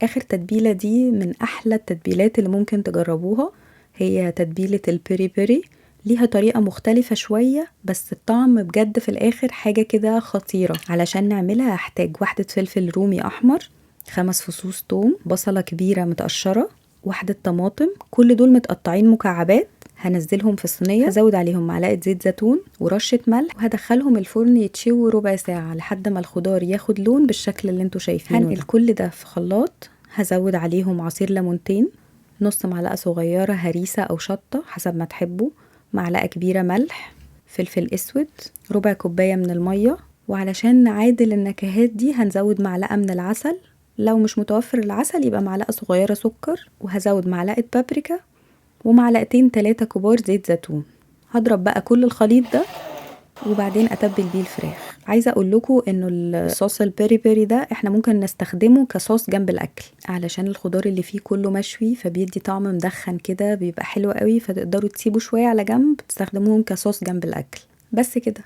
اخر تتبيلة دي من احلى التتبيلات اللي ممكن تجربوها، هي تتبيلة البيري بيري. ليها طريقة مختلفة شوية بس الطعم بجد في الاخر حاجة كده خطيرة. علشان نعملها هحتاج واحدة فلفل رومي احمر، 5 فصوص توم، بصلة كبيرة متقشرة، واحدة طماطم، كل دول متقطعين مكعبات. هنزلهم في الصينية، هزود عليهم معلقة زيت زيتون ورشة ملح، وهدخلهم الفرن يتشووا ربع ساعة لحد ما الخضار ياخد لون بالشكل اللي انتوا شايفينه. هنقل كل ده في خلاط، هزود عليهم عصير ليمونتين، نص معلقة صغيرة هريسة او شطة حسب ما تحبوا، معلقة كبيرة ملح، فلفل اسود، ربع كوباية من المية. وعلشان نعادل النكهات دي هنزود معلقة من العسل، لو مش متوفر العسل يبقى معلقة صغيرة سكر، وهزود معلقة بابريكا ومعلقتين 3 كبار زيت زيتون. هضرب بقى كل الخليط ده وبعدين اتبل بيه الفراخ. عايزه اقول لكم انه الصوص البيري بيري ده احنا ممكن نستخدمه كصوص جنب الاكل، علشان الخضار اللي فيه كله مشوي فبيدي طعم مدخن كده بيبقى حلو قوي، فتقدروا تسيبوا شويه على جنب تستخدموهم كصوص جنب الاكل. بس كده.